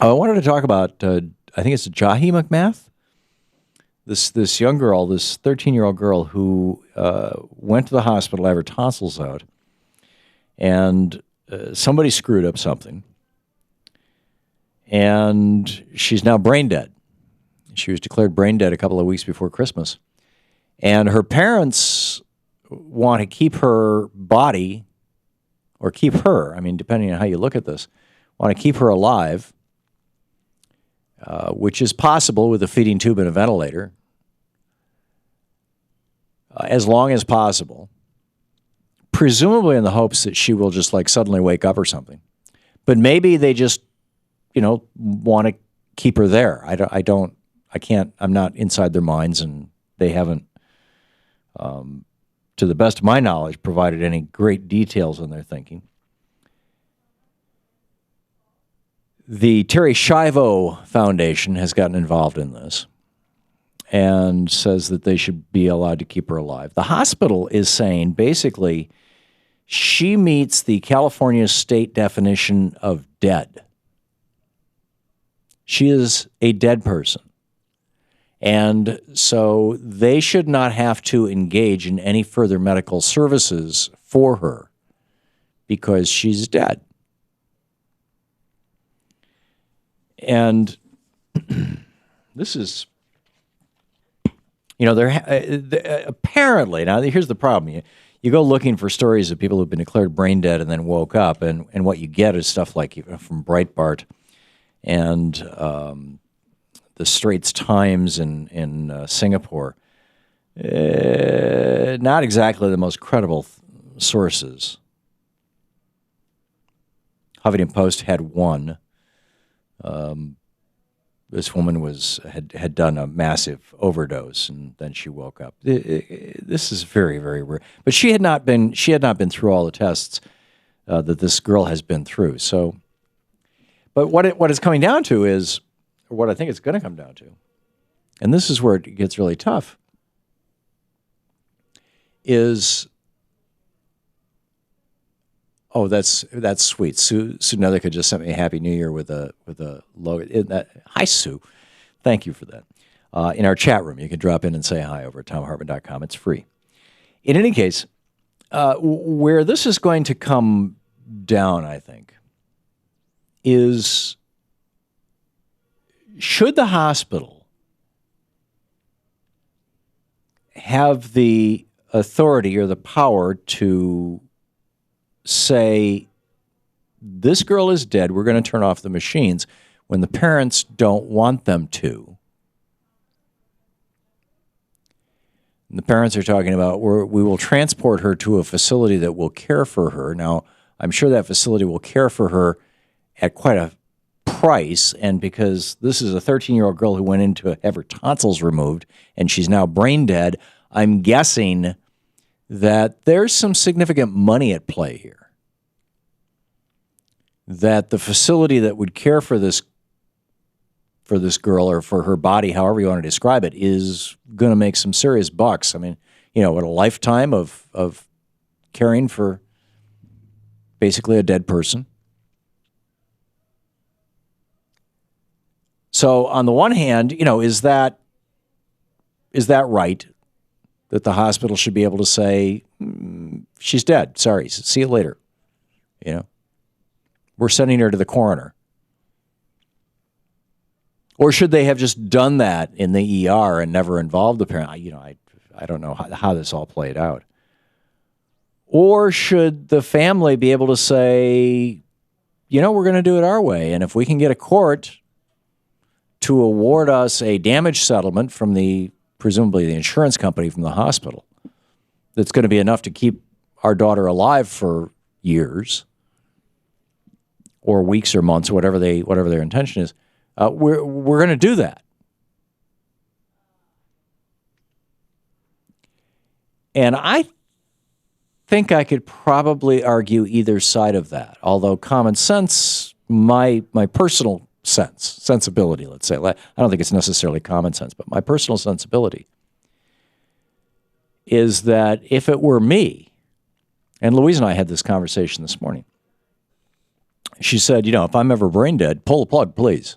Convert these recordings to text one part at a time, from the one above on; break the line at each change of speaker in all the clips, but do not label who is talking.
I wanted to talk about, I think it's Jahi McMath, this young girl, this 13-year-old girl who went to the hospital to have her tonsils out, and somebody screwed up something, and she's now brain dead. She was declared brain dead a couple of weeks before Christmas, and her parents want to keep her body, or keep her, I mean, depending on how you look at this, want to keep her alive, which is possible with a feeding tube and a ventilator, as long as possible, presumably in the hopes that she will just like suddenly wake up or something. But maybe they just, want to keep her there. I'm not inside their minds, and they haven't, to the best of my knowledge, provided any great details in their thinking. The Terry Schiavo Foundation has gotten involved in this and says that they should be allowed to keep her alive. The hospital is saying basically she meets the California state definition of dead. She is a dead person. And so they should not have to engage in any further medical services for her because she's dead. And this is, apparently, now here's the problem. You go looking for stories of people who've been declared brain dead and then woke up, and what you get is stuff like from Breitbart and the Straits Times in Singapore. Not exactly the most credible sources. Huffington Post had one. This woman had done a massive overdose, and then she woke up. This is very, very rare. But she had not been through all the tests that this girl has been through. So, but what it's coming down to is, or what I think it's going to come down to, and this is where it gets really tough, is. Oh, that's sweet. Sue Nethercutt just sent me a Happy New Year with a logo. Hi, Sue. Thank you for that. In our chat room, you can drop in and say hi over at thomhartmann.com. It's free. In any case, where this is going to come down, I think, is should the hospital have the authority or the power to say, this girl is dead, we're going to turn off the machines, when the parents don't want them to. And the parents are talking about, we will transport her to a facility that will care for her. Now, I'm sure that facility will care for her at quite a price, and because this is a 13-year-old girl who went in to have her tonsils removed, and she's now brain dead, I'm guessing that there's some significant money at play here. That the facility that would care for this girl or for her body, however you want to describe it, is going to make some serious bucks. I mean, what a lifetime of caring for basically a dead person. So on the one hand, is that right? That the hospital should be able to say, she's dead. Sorry, see you later. We're sending her to the coroner. Or should they have just done that in the ER and never involved the parent? I don't know how this all played out. Or should the family be able to say, we're going to do it our way, and if we can get a court to award us a damage settlement from presumably the insurance company from the hospital, that's going to be enough to keep our daughter alive for years or weeks or months, whatever their intention is, we're going to do that. And I think I could probably argue either side of that, although common sense, my personal sensibility, let's say. I don't think it's necessarily common sense, but my personal sensibility is that if it were me, and Louise and I had this conversation this morning, She said, if I'm ever brain dead, pull the plug, please.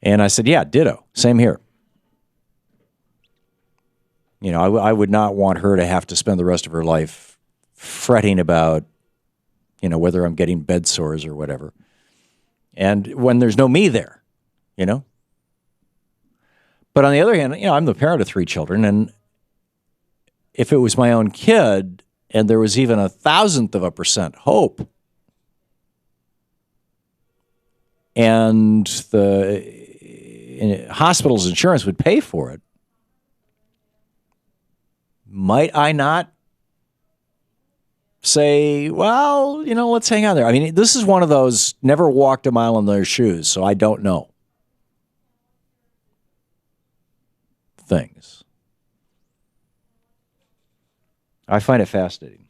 And I said, yeah, ditto. Same here. I would not want her to have to spend the rest of her life fretting about, whether I'm getting bed sores or whatever. And when there's no me there, But on the other hand, I'm the parent of 3 children, and if it was my own kid and there was even 0.001% hope, and the hospital's insurance would pay for it, might I not say, well, let's hang on there? I mean, this is one of those never walked a mile in their shoes, so I don't know things. I find it fascinating.